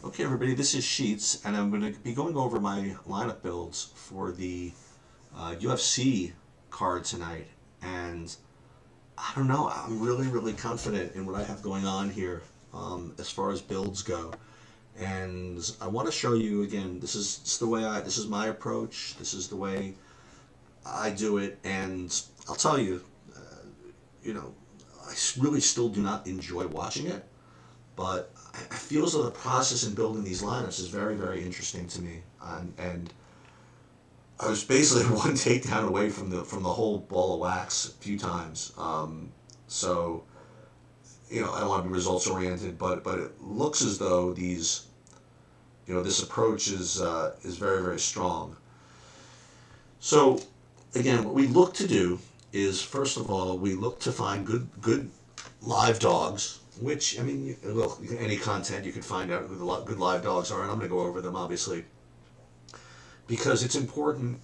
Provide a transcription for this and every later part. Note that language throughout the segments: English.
Okay, everybody, this is Sheets, and I'm going to be going over my lineup builds for the UFC card tonight. And I don't know, I'm really confident in what I have going on here as far as builds go. And I want to show you again. This is my approach. This is the way I do it. And I'll tell you, you know, really still do not enjoy watching it, but I feel as though the process in building these lineups is very interesting to me. And I was basically one takedown away from the whole ball of wax a few times. So I don't want to be results oriented, but it looks as though this approach is very strong. So again, what we look to do is, first of all, we look to find good live dogs. Which, I mean, look, any content you can find out who the good live dogs are, and I'm going to go over them obviously because it's important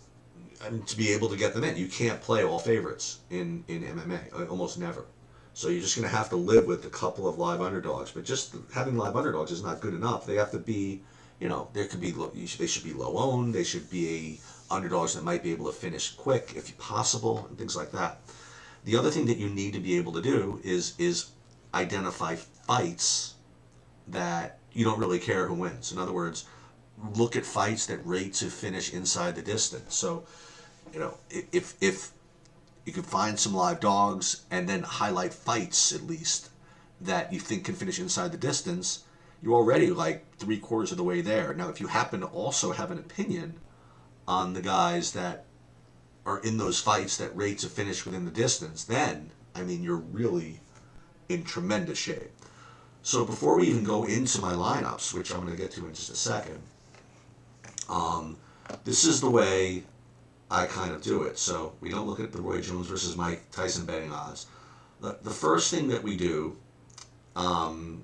to be able to get them in. You can't play all favorites in MMA, almost never. So you're just going to have to live with a couple of live underdogs. But just having live underdogs is not good enough. They have to be, there could be they should be low owned. They should be underdogs that might be able to finish quick if possible, and things like that. The other thing that you need to be able to do is identify fights that you don't really care who wins. In other words, look at fights that rate to finish inside the distance. So, if you can find some live dogs and then highlight fights at least that you think can finish inside the distance, you're already like 3/4 of the way there. Now, if you happen to also have an opinion on the guys that are in those fights that rate to finish within the distance, then, I mean, you're really in tremendous shape. So before we even go into my lineups, which I'm going to get to in just a second, this is the way I kind of do it. So we don't look at the Roy Jones versus Mike Tyson betting odds. The first thing that we do, and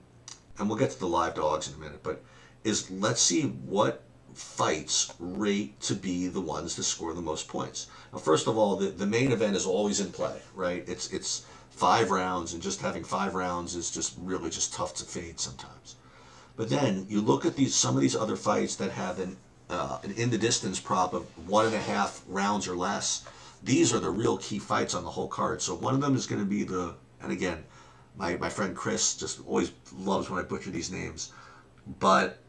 we'll get to the live dogs in a minute, but is let's see what fights rate to be the ones to score the most points. Now, first of all, the main event is always in play, right? It's 5 rounds, and just having 5 rounds is just really just tough to fade sometimes. But then you look at some of these other fights that have an in the distance prop of 1.5 rounds or less. These are the real key fights on the whole card. So one of them is going to be and again, my friend Chris just always loves when I butcher these names, but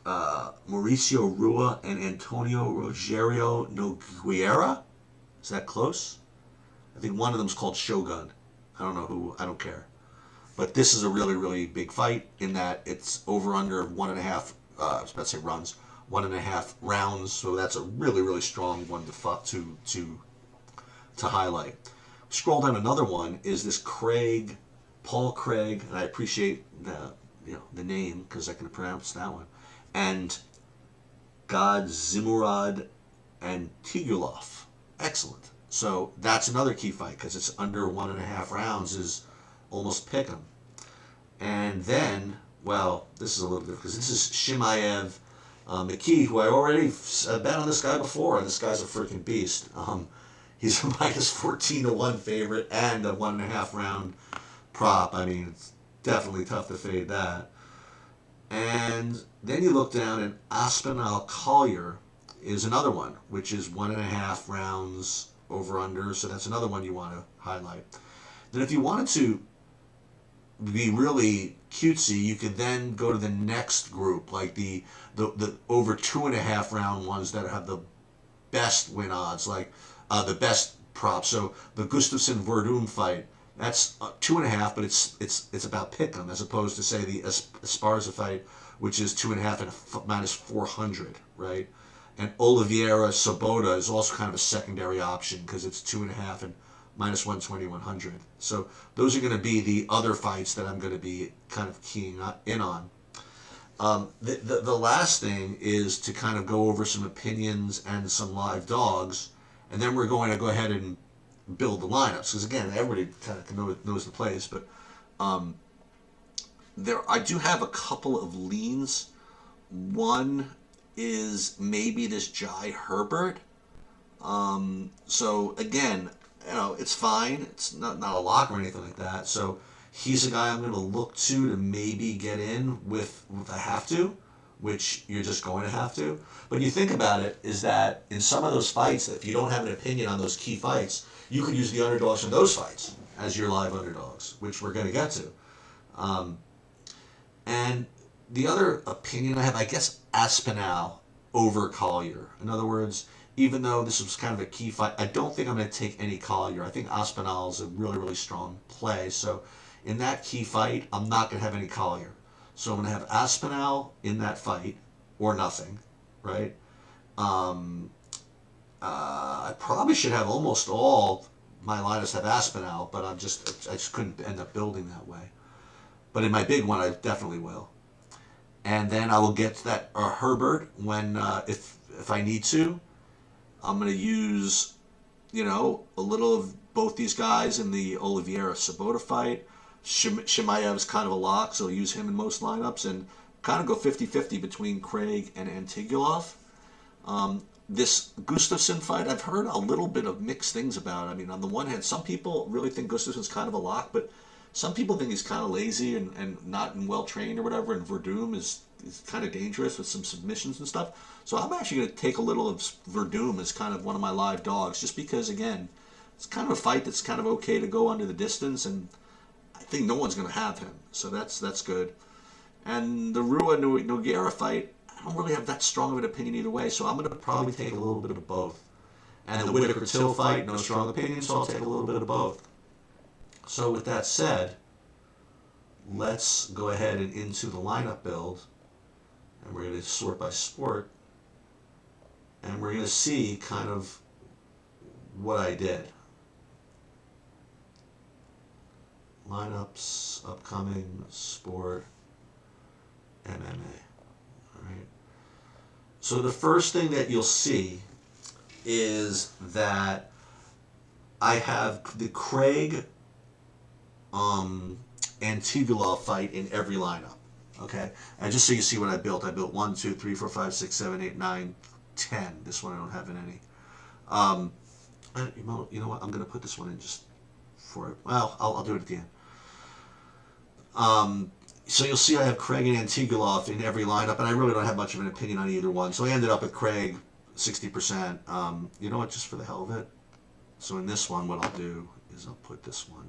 Mauricio Rua and Antonio Rogerio Nogueira. Is that close? I think one of them is called Shogun. I don't know who. I don't care. But this is a really big fight in that it's over under 1.5. I was about to say runs, 1.5 rounds. So that's a really strong one to highlight. Scroll down, another one is this Paul Craig, and I appreciate the name because I can pronounce that one, and Gadzimurad and Tigulov. Excellent. So that's another key fight because it's under 1.5 rounds, is almost pick 'em. And then, well, this is a little different because this is Shimaev McKee, who I already bet on this guy before, and this guy's a freaking beast. He's a minus 14-1 favorite and a 1.5 round prop. I mean, it's definitely tough to fade that. And then you look down, and Aspinall Collier is another one, which is 1.5 rounds over under. So that's another one you want to highlight. Then if you wanted to be really cutesy, you could then go to the next group, like the over 2.5 round ones that have the best win odds, like the best props. So the Gustafsson Verdum fight, that's 2.5, but it's about pick'em as opposed to say the Esparza fight, which is 2.5 and minus 400, right? And Oliveira Sabota is also kind of a secondary option because it's 2.5 and minus 120, 100. So those are going to be the other fights that I'm going to be kind of keying in on. The last thing is to kind of go over some opinions and some live dogs, and then we're going to go ahead and build the lineups because again, everybody kind of knows the plays, but I do have a couple of leans. One is maybe this Jai Herbert. So again, it's fine. It's not a lock or anything like that. So he's a guy I'm going to look to maybe get in with if I have to. which you're just going to have to. But you think about it, is that in some of those fights, if you don't have an opinion on those key fights, you could use the underdogs in those fights as your live underdogs, which we're going to get to. Um, and the other opinion I have, I guess, Aspinall over Collier. In other words, even though this was kind of a key fight, I don't think I'm going to take any Collier. I think Aspinall is a really, really strong play. So in that key fight, I'm not going to have any Collier. So I'm going to have Aspinall in that fight, or nothing, right? Um, I probably should have almost all my lineups have Aspinall, but I just couldn't end up building that way. But in my big one, I definitely will. And then I will get to that Herbert when if I need to. I'm going to use, a little of both these guys in the Oliveira-Sabota fight. Chimaev's kind of a lock, so I'll use him in most lineups and kind of go 50-50 between Craig and Antigulov. This Gustafsson fight, I've heard a little bit of mixed things about. I mean, on the one hand, some people really think Gustafsson's kind of a lock, but some people think he's kind of lazy and not well trained or whatever, and Verdum is kind of dangerous with some submissions and stuff. So I'm actually going to take a little of Verdum as kind of one of my live dogs, just because, again, it's kind of a fight that's kind of okay to go under the distance, and I think no one's going to have him. So that's good. And the Rua Nogueira fight, I don't really have that strong of an opinion either way, so I'm going to probably take a little bit of both. And the Whitaker-Till fight, no strong opinion, so I'll take a little bit of both. So with that said, let's go ahead and into the lineup build, and we're going to sort by sport, and we're going to see kind of what I did. Lineups, upcoming, sport, MMA. Right. So the first thing that you'll see is that I have the Craig Antigulov fight in every lineup. Okay, and just so you see what I built 1, 2, 3, 4, 5, 6, 7, 8, 9, 10. This one I don't have in any. You know what? I'm going to put this one in just for it. Well, I'll do it at the end. So you'll see I have Craig and Antigulov in every lineup, and I really don't have much of an opinion on either one. So I ended up with Craig 60%. You know what? Just for the hell of it. So in this one, what I'll do is I'll put this one.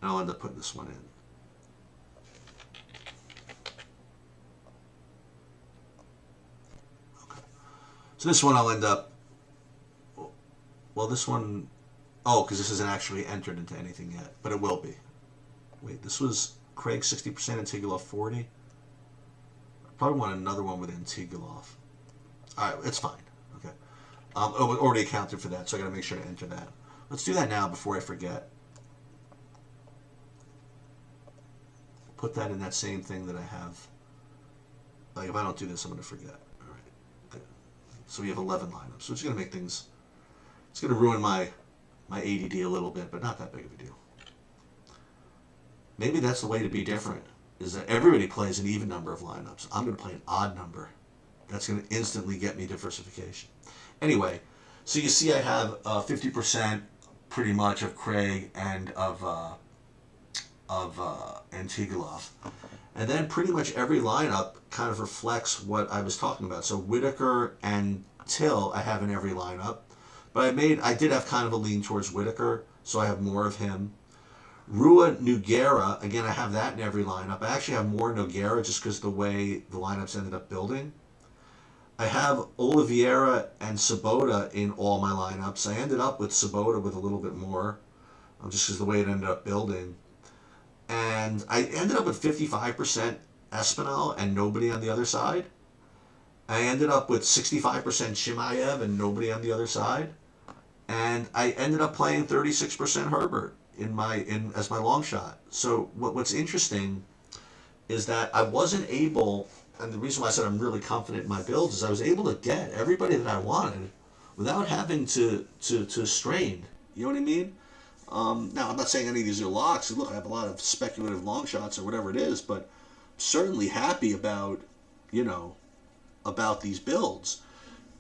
And I'll end up putting this one in. Okay. So this one I'll end up. Well, this one. Oh, because this isn't actually entered into anything yet, but it will be. Wait, this was Craig 60%, Antigulov 40. I probably want another one with Antigulov. All right, it's fine. Okay. Oh, it already accounted for that, so I got to make sure to enter that. Let's do that now before I forget. Put that in that same thing that I have. Like, if I don't do this, I'm going to forget. All right. Okay. So we have 11 lineups. So it's going to make things. It's going to ruin my ADD a little bit, but not that big of a deal. Maybe that's the way to be different, is that everybody plays an even number of lineups. I'm going to play an odd number. That's going to instantly get me diversification. Anyway, so you see I have 50% pretty much of Craig and of Antigulov. And then pretty much every lineup kind of reflects what I was talking about. So Whitaker and Till I have in every lineup. But I did have kind of a lean towards Whitaker, so I have more of him. Rua Nogueira, again, I have that in every lineup. I actually have more Nogueira just because the way the lineups ended up building. I have Oliveira and Sabota in all my lineups. I ended up with Sabota with a little bit more, just because the way it ended up building. And I ended up with 55% Espinal and nobody on the other side. I ended up with 65% Chimaev and nobody on the other side. And I ended up playing 36% Herbert as my long shot. So what's interesting is that I wasn't able, and the reason why I said I'm really confident in my builds is I was able to get everybody that I wanted without having to strain. You know what I mean? Now, I'm not saying any of these are locks. Look, I have a lot of speculative long shots or whatever it is, but I'm certainly happy about these builds.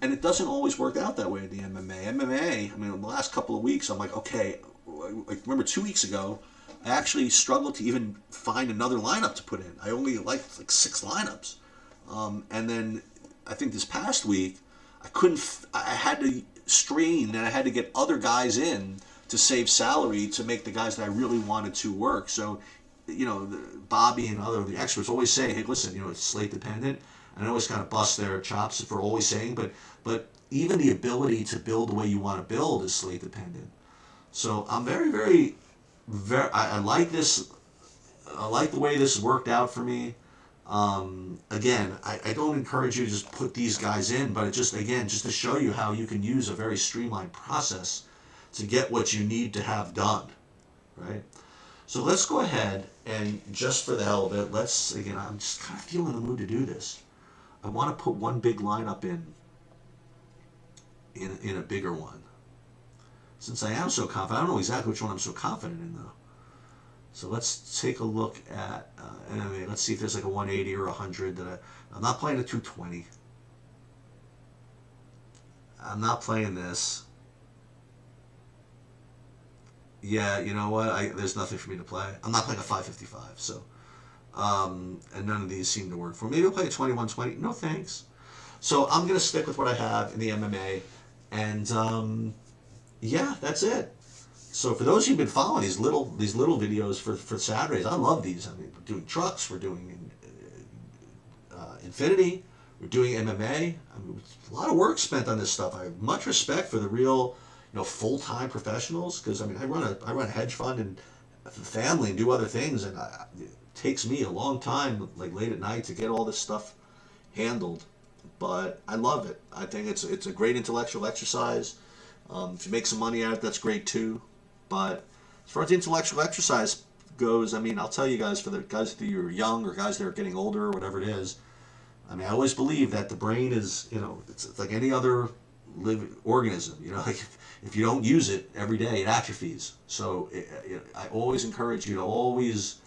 And it doesn't always work out that way in the MMA. I mean, in the last couple of weeks, I'm like, okay, I remember 2 weeks ago, I actually struggled to even find another lineup to put in. I only liked like 6 lineups. And then I think this past week, I couldn't, I had to strain and I had to get other guys in to save salary to make the guys that I really wanted to work. So, Bobby and other the experts always say, hey, listen, it's slate dependent. And I always kind of bust their chops for always saying, but even the ability to build the way you want to build is slate dependent. So I'm very, very, very, I like this. I like the way this worked out for me. Again, I don't encourage you to just put these guys in, but it just, again, just to show you how you can use a very streamlined process to get what you need to have done, right? So let's go ahead and just for the hell of it, again, I'm just kind of feeling the mood to do this. I want to put one big lineup in a bigger one. Since I am so confident, I don't know exactly which one I'm so confident in though. So let's take a look at MMA. Let's see if there's like a 180 or 100 I'm not playing a 220. I'm not playing this. Yeah, you know what? There's nothing for me to play. I'm not playing a 555. So, and none of these seem to work for me. Maybe I'll play a 2120. No thanks. So I'm gonna stick with what I have in the MMA, and yeah, that's it. So for those who've been following these little videos for Saturdays, I love these. I mean, we're doing trucks, we're doing Infinity, we're doing MMA. I mean, a lot of work spent on this stuff. I have much respect for the real, full-time professionals because I mean, I run a hedge fund and family and do other things, and it takes me a long time, like late at night, to get all this stuff handled. But I love it. I think it's a great intellectual exercise. If you make some money out of it, that's great too. But as far as the intellectual exercise goes, I mean, I'll tell you guys, for the guys that are young or guys that are getting older or whatever it is, I mean, I always believe that the brain is, it's like any other living organism. Like if you don't use it every day, it atrophies. So I always encourage you to always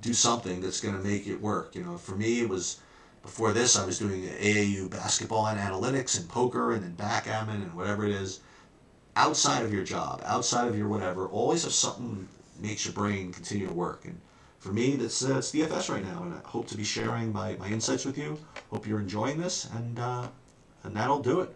do something that's going to make it work. For me, it was before this, I was doing AAU basketball and analytics and poker and then backgammon and whatever it is. Outside of your job, outside of your whatever, always have something that makes your brain continue to work. And for me, that's DFS right now, and I hope to be sharing my insights with you. Hope you're enjoying this, and that'll do it.